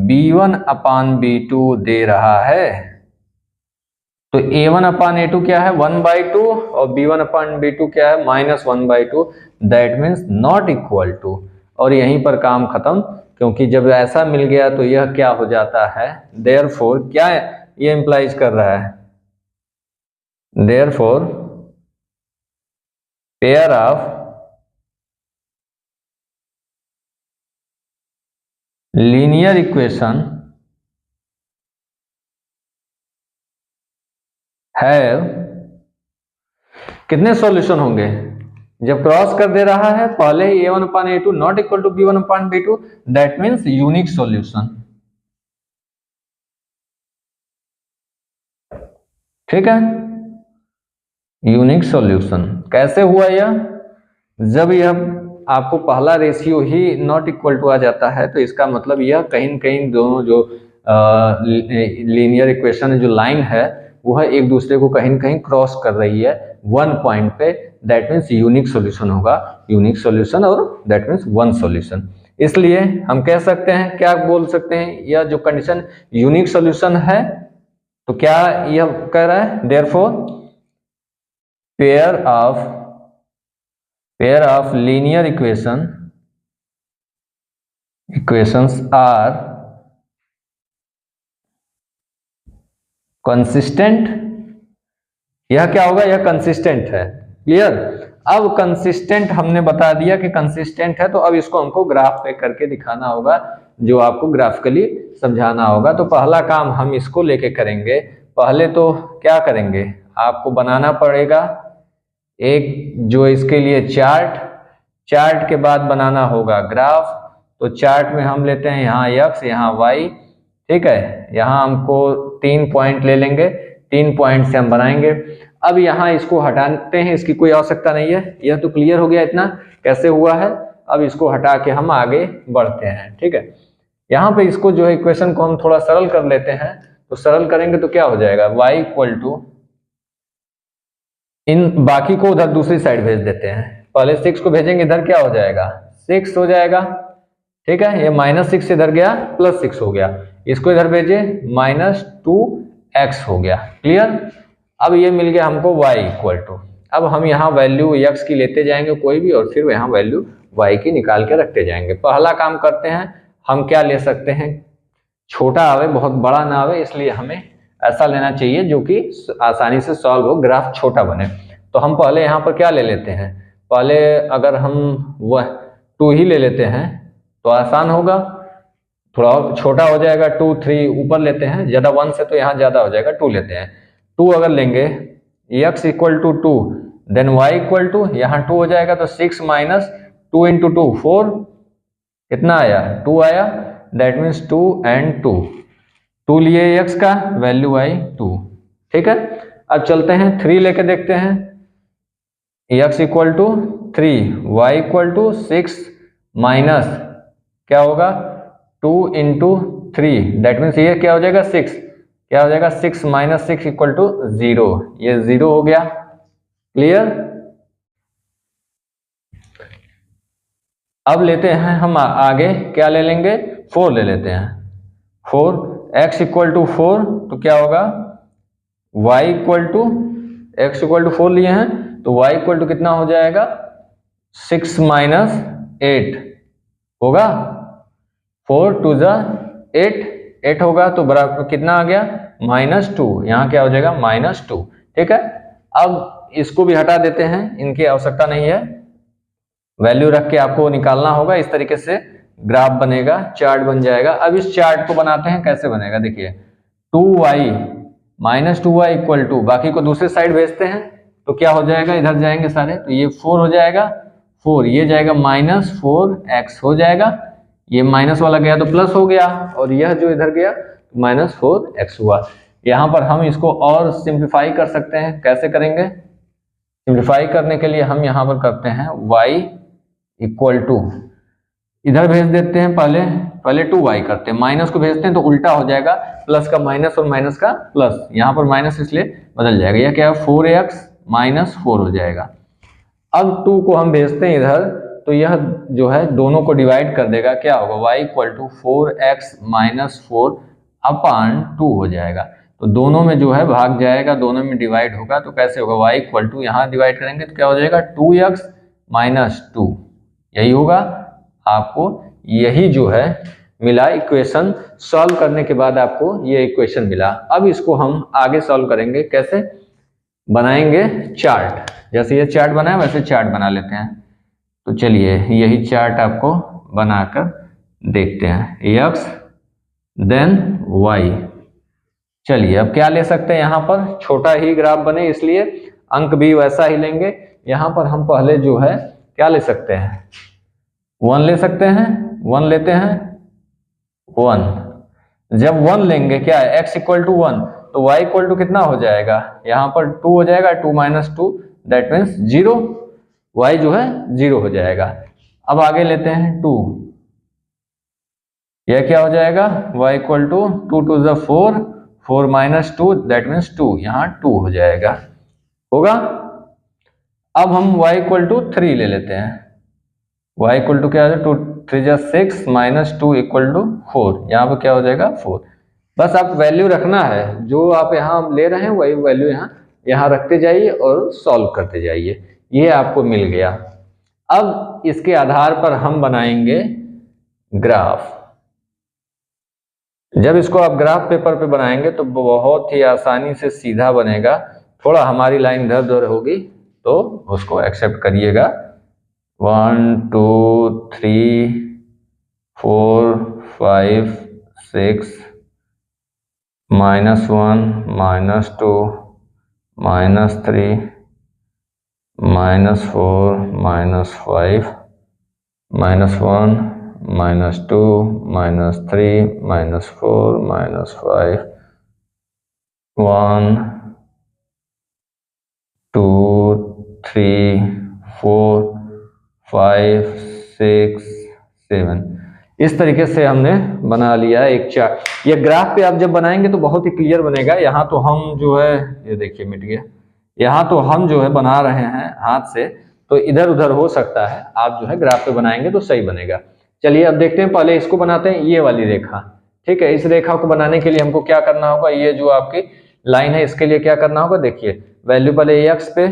b1 upon b2 दे रहा है। तो a1 अपान a2 क्या है 1/2 और b1 अपान b2 क्या है -1/2, that means not equal to, और यहीं पर काम खत्म, क्योंकि जब ऐसा मिल गया तो यह क्या हो जाता है, देयरफॉर क्या ये इंप्लाइज कर रहा है, therefore pair of linear equation have कितने सॉल्यूशन होंगे, जब क्रॉस कर दे रहा है पहले ही a1 upon a2 not equal to b1 upon b2, that means unique solution. ठीक है, यूनिक सॉल्यूशन कैसे हुआ यह, जब यह आपको पहला रेशियो ही नॉट इक्वल टू आ जाता है, तो इसका मतलब यह कहीं न कहीं दोनों जो लीनियर इक्वेशन जो लाइन है वह एक दूसरे को कहीं न कहीं क्रॉस कर रही है वन पॉइंट पे, दैट मीन्स यूनिक सॉल्यूशन होगा, यूनिक सॉल्यूशन, और दैट मीन्स वन सॉल्यूशन। इसलिए हम कह सकते हैं, क्या बोल सकते हैं, यह जो कंडीशन यूनिक सॉल्यूशन है, तो क्या यह कह रहा है, therefore pair of linear equations are consistent। यह क्या होगा, यह कंसिस्टेंट है। क्लियर, अब कंसिस्टेंट हमने बता दिया कि कंसिस्टेंट है, तो अब इसको हमको ग्राफ पे करके दिखाना होगा, जो आपको ग्राफिकली समझाना होगा। तो पहला काम हम इसको लेके करेंगे। पहले तो क्या करेंगे, आपको बनाना पड़ेगा एक जो इसके लिए चार्ट के बाद बनाना होगा ग्राफ। तो चार्ट में हम लेते हैं यहाँ x, यहाँ y, ठीक है, यहाँ हमको 3 पॉइंट ले लेंगे, 3 पॉइंट से हम बनाएंगे। अब यहाँ इसको हटाते हैं, इसकी कोई आवश्यकता नहीं है, यह तो क्लियर हो गया इतना कैसे हुआ है। अब इसको हटा के हम आगे बढ़ते हैं। ठीक है, यहाँ पे इसको जो है इक्वेशन को हम थोड़ा सरल कर लेते हैं। तो सरल करेंगे तो क्या हो जाएगा, y इक्वल टू, इन बाकी को उधर दूसरी साइड भेज देते हैं, पहले 6 को भेजेंगे, इधर क्या हो जाएगा 6 हो जाएगा। ठीक है, ये -6 इधर गया, +6 हो गया, इसको इधर भेजे -2x हो गया। क्लियर, अब ये मिल गया हमको y इक्वल टू, अब हम यहाँ वैल्यू x की लेते जाएंगे कोई भी, और फिर यहाँ वैल्यू y की निकाल के रखते जाएंगे। पहला काम करते हैं, हम क्या ले सकते हैं, छोटा आवे, बहुत बड़ा ना आवे, इसलिए हमें ऐसा लेना चाहिए जो कि आसानी से सॉल्व हो, ग्राफ छोटा बने। तो हम पहले यहाँ पर क्या ले लेते हैं, पहले अगर हम वह 2 ही ले लेते हैं तो आसान होगा, थोड़ा और छोटा हो जाएगा, 2 3 ऊपर लेते हैं, ज़्यादा 1 से तो यहाँ ज़्यादा हो जाएगा, 2 लेते हैं। 2 अगर लेंगे, x equal to 2, then y equal to, यहाँ 2 हो जाएगा, तो 6 माइनस 2 इंटू 2 4, कितना आया 2 आया, दैट मीन्स 2 एंड 2 लिए x का वैल्यू आई 2। ठीक है, अब चलते हैं 3 लेके देखते हैं, x equal to 3, y equal to 6 minus क्या होगा 2 इंटू 3, दैट मीन्स ये क्या हो जाएगा 6, क्या हो जाएगा 6 माइनस 6 इक्वल टू 0, ये 0 हो गया। क्लियर। अब लेते हैं हम आगे, क्या ले लेंगे 4 ले लेते हैं। 4 x इक्वल टू 4, तो क्या होगा y equal to x equal to 4 लिए हैं तो y इक्वल टू कितना हो जाएगा 6 माइनस 8 होगा, 4 टू ज़ा 8 होगा तो बराबर कितना आ गया -2, यहाँ क्या हो जाएगा -2। ठीक है, अब इसको भी हटा देते हैं, इनकी आवश्यकता नहीं है, वैल्यू रख के आपको निकालना होगा। इस तरीके से ग्राफ बनेगा, चार्ट बन जाएगा। अब इस चार्ट को बनाते हैं, कैसे बनेगा देखिए 2y minus 2y equal to, बाकी को दूसरे साइड भेजते हैं तो क्या हो जाएगा, इधर जाएंगे सारे तो ये 4 हो जाएगा, 4 ये जाएगा -4x हो जाएगा, ये माइनस वाला गया तो प्लस हो गया, और यह जो इधर गया -4x हुआ। यहाँ पर हम इसको और सिंप्लीफाई कर सकते हैं, कैसे करेंगे, सिंप्लीफाई करने के लिए हम यहाँ पर करते हैं y इक्वल टू, इधर भेज देते हैं, पहले 2y करते हैं, माइनस को भेजते हैं तो उल्टा हो जाएगा, प्लस का माइनस और माइनस का प्लस, यहाँ पर माइनस इसलिए बदल जाएगा, यह क्या है 4x माइनस 4 हो जाएगा। अब 2 को हम भेजते हैं इधर तो यह जो है दोनों को डिवाइड कर देगा, क्या होगा y equal to 4x minus 4 upon 2 हो जाएगा, तो दोनों में जो है भाग जाएगा, दोनों में डिवाइड होगा, तो कैसे होगा y इक्वल टू, यहाँ डिवाइड करेंगे तो क्या हो जाएगा 2x माइनस 2, यही होगा। आपको यही जो है मिला इक्वेशन, सॉल्व करने के बाद आपको ये इक्वेशन मिला। अब इसको हम आगे सॉल्व करेंगे, कैसे बनाएंगे चार्ट, जैसे ये चार्ट बनाया वैसे चार्ट बना लेते हैं। तो चलिए यही चार्ट आपको बनाकर देखते हैं, x देन y। चलिए अब क्या ले सकते हैं, यहाँ पर छोटा ही ग्राफ बने इसलिए अंक भी वैसा ही लेंगे। यहाँ पर हम पहले जो है क्या ले सकते हैं 1 ले सकते हैं, 1 लेते हैं 1, जब 1 लेंगे क्या है x इक्वल टू 1 तो y इक्वल टू कितना हो जाएगा, यहाँ पर 2 हो जाएगा, 2 माइनस 2 दैट मीन्स 0, y जो है 0 हो जाएगा। अब आगे लेते हैं 2, यह क्या हो जाएगा y इक्वल टू 2 टू द 4, 4 माइनस 2 दैट मीन्स 2, यहाँ 2 हो जाएगा, होगा। अब हम y इक्वल टू 3 ले लेते हैं, y इक्वल टू क्या हो जाएगा 2 3 जा 6 माइनस 2 इक्वल टू 4, यहाँ पर क्या हो जाएगा 4। बस आप वैल्यू रखना है, जो आप यहाँ ले रहे हैं वही वैल्यू यहाँ रखते जाइए और सॉल्व करते जाइए, ये आपको मिल गया। अब इसके आधार पर हम बनाएंगे ग्राफ। जब इसको आप ग्राफ पेपर पे बनाएंगे तो बहुत ही आसानी से सीधा बनेगा, थोड़ा हमारी लाइन इधर उधर होगी तो उसको एक्सेप्ट करिएगा। 1 2 3 4 5 6 -1 -2 -3 -4 -5 -1 -2 -3 -4 -5 1 2 3 4 5 6 7, इस तरीके से हमने बना लिया एक चार्ट। ये ग्राफ पे आप जब बनाएंगे तो बहुत ही क्लियर बनेगा। यहाँ तो हम जो है ये देखिए मिट गया, यहाँ तो हम जो है बना रहे हैं हाथ से, तो इधर उधर हो सकता है, आप जो है ग्राफ पे बनाएंगे तो सही बनेगा। चलिए अब देखते हैं, पहले इसको बनाते हैं, ये वाली रेखा। ठीक है, इस रेखा को बनाने के लिए हमको क्या करना होगा, ये जो आपकी लाइन है इसके लिए क्या करना होगा, देखिए वैल्यू पहले x पे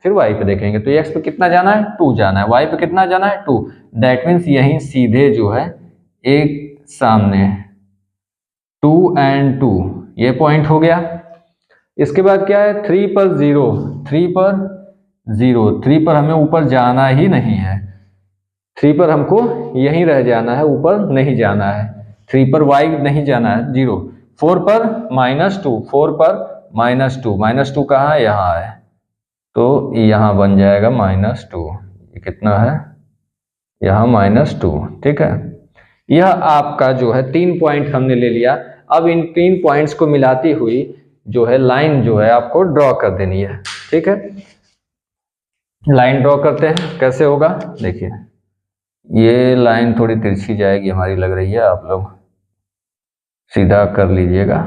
फिर y पे देखेंगे, तो x पे कितना जाना है 2 जाना है, y पे कितना जाना है 2, दैट मीन्स यहीं सीधे जो है एक सामने 2 and 2 ये पॉइंट हो गया। इसके बाद क्या है 3 पर 0, 3 पर 0, 3 पर हमें ऊपर जाना ही नहीं है, 3 पर हमको यहीं रह जाना है, ऊपर नहीं जाना है, 3 पर y नहीं जाना है 0, 4 पर -2, 4 पर -2, -2 कहाँ है यहाँ है, तो यहाँ बन जाएगा -2, ये कितना है यहाँ -2। ठीक है, यह आपका जो है 3 पॉइंट हमने ले लिया। अब इन 3 पॉइंट्स को मिलाती हुई जो है लाइन जो है आपको ड्रॉ कर देनी है। ठीक है, लाइन ड्रॉ करते हैं, कैसे होगा देखिए, ये लाइन थोड़ी तिरछी जाएगी हमारी, लग रही है, आप लोग सीधा कर लीजिएगा।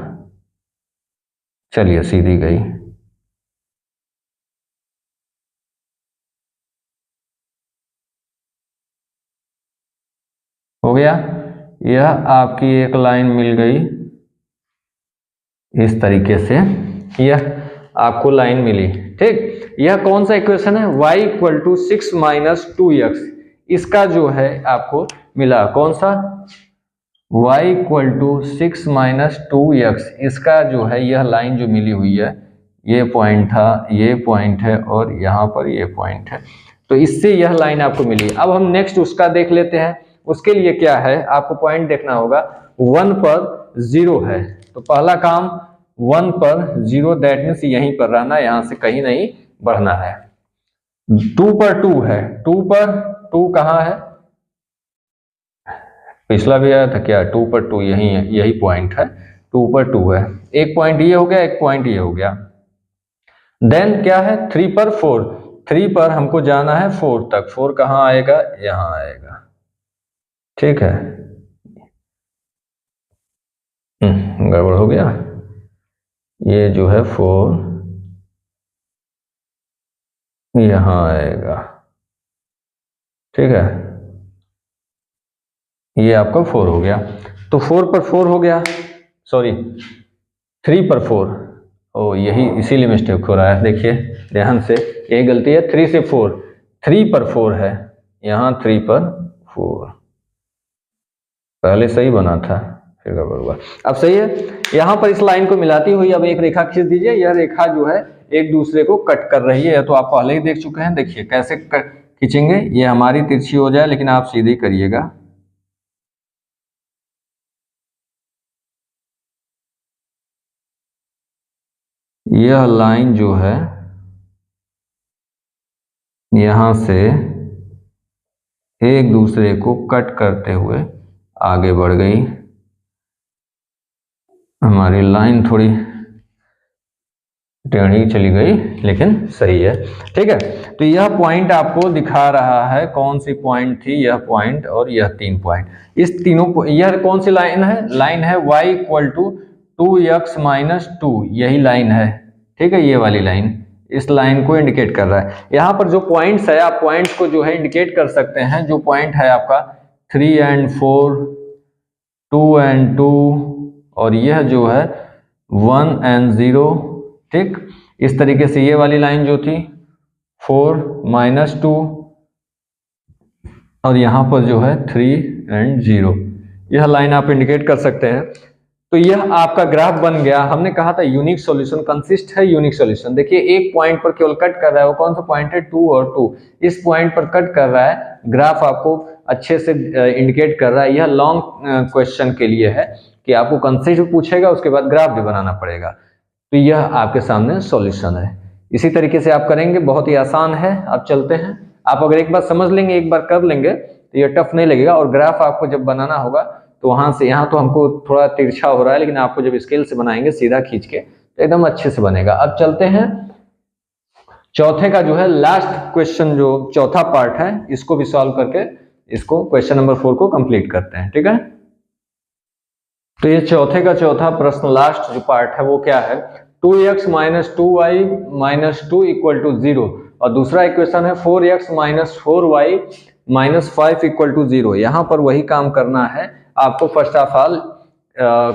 चलिए सीधी गई। हो गया। यह आपकी एक लाइन मिल गई इस तरीके से, यह आपको लाइन मिली। ठीक, यह कौन सा इक्वेशन है? y equal to 6 minus 2x, इसका जो है आपको मिला कौन सा? y equal to 6 minus 2x, इसका जो है यह लाइन जो मिली हुई है, ये पॉइंट था, ये पॉइंट है और यहाँ पर ये पॉइंट है, तो इससे यह लाइन आपको मिली। अब हम नेक्स्ट उसका देख लेते हैं। उसके लिए क्या है, आपको पॉइंट देखना होगा 1 पर 0 है, तो पहला काम 1 पर 0, दैट मीन्स यहीं पर रहना, यहां से कहीं नहीं बढ़ना है। 2 पर 2 है, 2 पर 2 कहाँ है? पिछला भी आया था क्या? 2 पर 2 यही है, यही पॉइंट है, 2 पर 2 है। एक पॉइंट ये हो गया, एक पॉइंट ये हो गया। देन क्या है? 3 पर 4, 3 पर हमको जाना है 4 तक, 4 कहाँ आएगा? यहां आएगा। ठीक है, गड़बड़ हो गया। ये जो है 4 यहां आएगा। ठीक है, ये आपका 4 हो गया, तो 4 पर 4 हो गया, सॉरी 3 पर 4, ओ यही इसीलिए मिस्टेक हो रहा है, देखिए ध्यान से, यही गलती है। 3 से 4, 3 पर 4 है, यहाँ 3 पर 4, पहले सही बना था, फिर गड़बड़ हुआ। अब सही है। यहाँ पर इस लाइन को मिलाती हुई अब एक रेखा खींच दीजिए। यह रेखा जो है एक दूसरे को कट कर रही है, तो आप पहले ही देख चुके हैं। देखिए कैसे खींचेंगे, ये हमारी तिरछी हो जाए, लेकिन आप सीधी करिएगा। यह लाइन जो है यहां से एक दूसरे को कट करते हुए आगे बढ़ गई। हमारी लाइन थोड़ी टेढ़ी चली गई, लेकिन सही है। ठीक है, तो यह पॉइंट आपको दिखा रहा है, कौन सी पॉइंट थी? यह पॉइंट और यह 3 पॉइंट, इस तीनों, यह कौन सी लाइन है? लाइन है y equal to 2x minus 2, यही लाइन है। ठीक है, ये वाली लाइन इस लाइन को इंडिकेट कर रहा है। यहाँ पर जो पॉइंट्स है, आप पॉइंट्स को जो है इंडिकेट कर सकते हैं। जो पॉइंट है आपका 3 and 4, 2 and 2, और यह जो है 1 and 0। ठीक, इस तरीके से ये वाली लाइन जो थी 4 माइनस 2, और यहाँ पर जो है 3 and 0, यह लाइन आप इंडिकेट कर सकते हैं। तो यह आपका ग्राफ बन गया। हमने कहा था यूनिक सॉल्यूशन कंसिस्ट है यूनिक सॉल्यूशन। देखिए एक पॉइंट पर केवल कट कर रहा है, वो कौन सा पॉइंट है? 2 और 2, इस पॉइंट पर कट कर रहा है। ग्राफ आपको अच्छे से इंडिकेट कर रहा है। यह लॉन्ग क्वेश्चन के लिए है कि आपको कंसिस्ट भी पूछेगा, उसके बाद ग्राफ भी बनाना पड़ेगा। तो यह आपके सामने सॉल्यूशन है। इसी तरीके से आप करेंगे, बहुत ही आसान है। आप चलते हैं, आप अगर एक बार समझ लेंगे, एक बार कर लेंगे, तो यह टफ नहीं लगेगा। और ग्राफ आपको जब बनाना होगा तो वहां से, यहाँ तो हमको थोड़ा तिरछा हो रहा है, लेकिन आपको जब स्केल से बनाएंगे सीधा खींच के, तो एकदम अच्छे से बनेगा। अब चलते हैं चौथे का जो है लास्ट क्वेश्चन, जो चौथा पार्ट है, इसको भी सॉल्व करके इसको क्वेश्चन नंबर 4 को कंप्लीट करते हैं। ठीक है, तो ये चौथे का चौथा प्रश्न, लास्ट जो पार्ट है वो क्या है? 2x minus 2y minus 2 equal to 0, और दूसरा इक्वेशन है 4x minus 4y minus 5 equal to 0। यहाँ पर वही काम करना है आपको। फर्स्ट ऑफ ऑल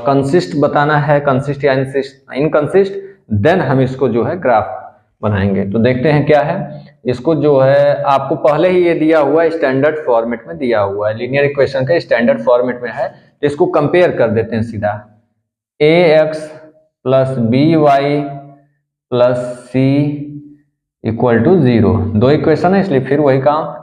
कंसिस्ट बताना है, कंसिस्ट या इनकंसिस्ट, देन हम इसको जो है ग्राफ बनाएंगे। तो देखते हैं क्या है। इसको जो है आपको पहले ही ये दिया हुआ है, स्टैंडर्ड फॉर्मेट में दिया हुआ है, लीनियर इक्वेशन का स्टैंडर्ड फॉर्मेट में है। तो इसको कंपेयर कर देते हैं सीधा। ax plus by plus c equal to 0, दो इक्वेशन है, इसलिए फिर वही काम,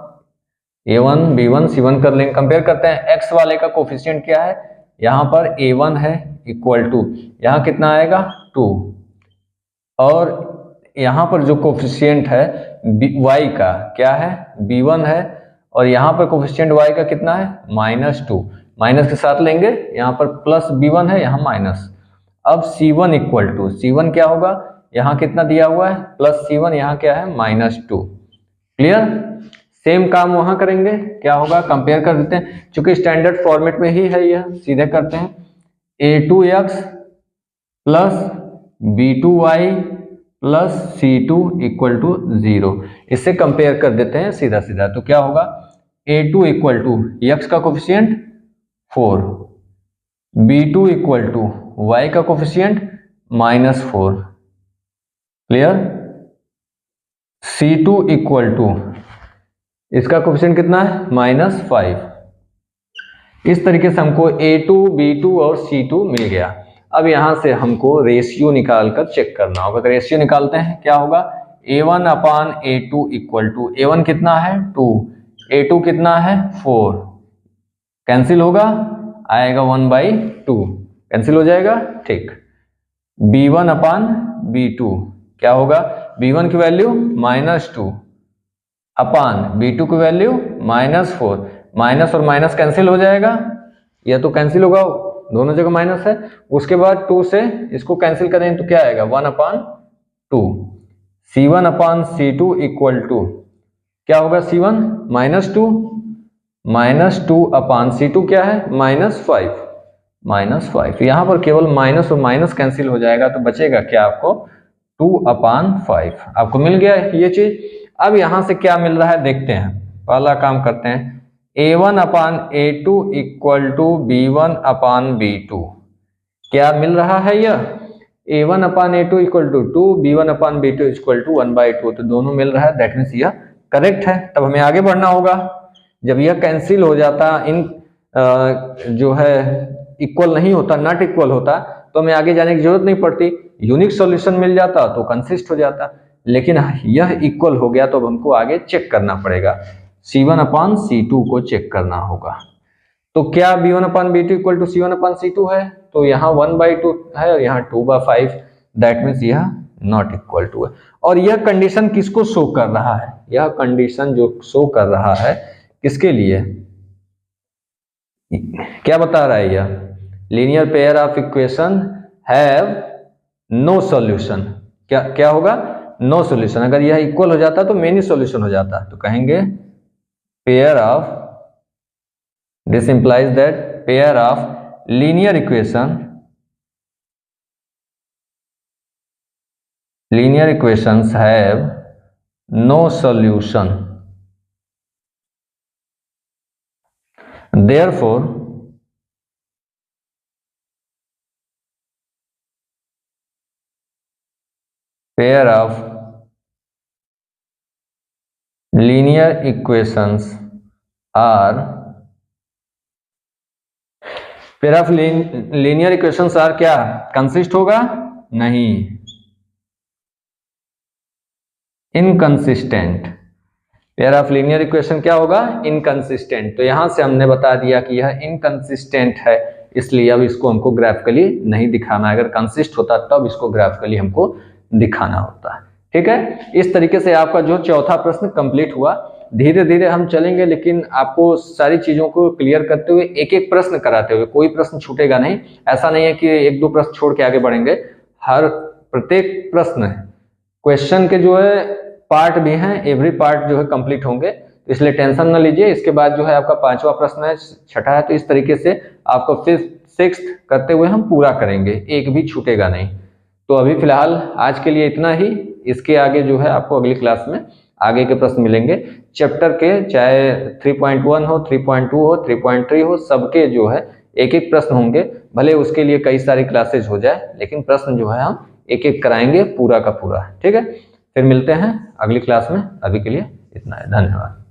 a1 b1 c1 कर लेंगे। कंपेयर करते हैं, x वाले का कोफिशिएंट क्या है? यहाँ पर a1 है इक्वल टू, यहाँ कितना आएगा? 2, और यहाँ पर जो कोफिशिएंट है y का क्या है? b1 है, और यहाँ पर कोफिशिएंट y का कितना है? -2, माइनस के साथ लेंगे, यहाँ पर प्लस b1 है, यहाँ माइनस। अब c1 इक्वल टू, c1 क्या होगा? यहाँ कितना दिया हुआ है? प्लस c1, यहाँ क्या है? -2। क्लियर? सेम काम वहां करेंगे, क्या होगा कंपेयर कर देते हैं, चूंकि स्टैंडर्ड फॉर्मेट में ही है यह, सीधे करते हैं a2x plus b2y plus c2 equal to 0, इससे कंपेयर कर देते हैं सीधा सीधा। तो क्या होगा a2 इक्वल टू x का coefficient 4, b2 equal to y का coefficient -4, clear, c2 equal to इसका कोफिशिएंट कितना है -5। इस तरीके से हमको a2, b2 और c2 मिल गया। अब यहां से हमको रेशियो निकालकर चेक करना होगा। तो रेशियो निकालते हैं, क्या होगा a1 upon a2 equal to, a1 कितना है 2, a2 कितना है 4, कैंसिल होगा, आएगा 1/2, कैंसिल हो जाएगा, ठीक। b1 अपान b2 क्या होगा, b1 की वैल्यू -2 अपान b2 की वैल्यू -4, माइनस और माइनस कैंसिल हो जाएगा, यह तो कैंसिल होगा, दोनों जगह माइनस है। उसके बाद 2 से इसको कैंसिल करें तो क्या आएगा 1/2, c1 upon c2 equal to क्या होगा, c1 -2 अपान c2 क्या है -5। यहाँ पर केवल माइनस और माइनस कैंसिल हो जाएगा, तो बचेगा क्या आपको 2/5, आपको मिल गया ये चीज। अब यहां से क्या मिल रहा है देखते हैं, पहला काम करते हैं, a1 upon a2 equal to b1 upon b2, क्या मिल रहा है यह, a1 upon a2 equal to 2, b1 upon b2 equal to 1/2, तो दोनों मिल रहा है, दैट मीन्स यह करेक्ट है। तब हमें आगे बढ़ना होगा। जब यह कैंसिल हो जाता, इन जो है इक्वल नहीं होता, नॉट इक्वल होता, तो हमें आगे जाने की जरूरत नहीं पड़ती, यूनिक सॉल्यूशन मिल जाता तो कंसिस्ट हो जाता। लेकिन यह इक्वल हो गया तो अब हमको आगे चेक करना पड़ेगा, c1 अपान c2 को चेक करना होगा। तो क्या b1 upon b2 equal to c1 upon c2 है, तो यहाँ 1/2 है और यहाँ 2/5, दैट मीन्स यह नॉट इक्वल टू है। और यह कंडीशन किसको शो कर रहा है, यह कंडीशन जो शो कर रहा है किसके लिए, क्या बता रहा है, यह linear pair of equation have no solution, क्या होगा नो सॉल्यूशन। अगर यह इक्वल हो जाता तो मेनी सॉल्यूशन हो जाता, तो कहेंगे pair of, this implies that pair of linear equations have no solution, therefore pair of linear equations are क्या कंसिस्ट होगा, नहीं, inconsistent. Pair of linear equation क्या होगा, इनकंसिस्टेंट। तो यहां से हमने बता दिया कि यह इनकंसिस्टेंट है, इसलिए अब इसको हमको ग्राफिकली नहीं दिखाना है। अगर कंसिस्ट होता तब इसको ग्राफिकली हमको दिखाना होता है, ठीक है। इस तरीके से आपका जो चौथा प्रश्न कंप्लीट हुआ। धीरे धीरे हम चलेंगे, लेकिन आपको सारी चीजों को क्लियर करते हुए एक एक प्रश्न कराते हुए, कोई प्रश्न छूटेगा नहीं। ऐसा नहीं है कि एक दो प्रश्न छोड़ के आगे बढ़ेंगे, हर प्रत्येक प्रश्न क्वेश्चन के जो है पार्ट भी हैं, एवरी पार्ट जो है कंप्लीट होंगे, तो इसलिए टेंशन न लीजिए। इसके बाद जो है आपका 5वां प्रश्न है, 6ठा है, तो इस तरीके से आपको 5th 6th करते हुए हम पूरा करेंगे, एक भी छूटेगा नहीं। तो अभी फिलहाल आज के लिए इतना ही, इसके आगे जो है आपको अगली क्लास में आगे के प्रश्न मिलेंगे चैप्टर के, चाहे 3.1 हो, 3.2 हो, 3.3 हो, सबके जो है एक एक प्रश्न होंगे। भले उसके लिए कई सारी क्लासेज हो जाए, लेकिन प्रश्न जो है हम एक एक कराएंगे पूरा का पूरा, ठीक है। फिर मिलते हैं अगली क्लास में, अभी के लिए इतना है, धन्यवाद।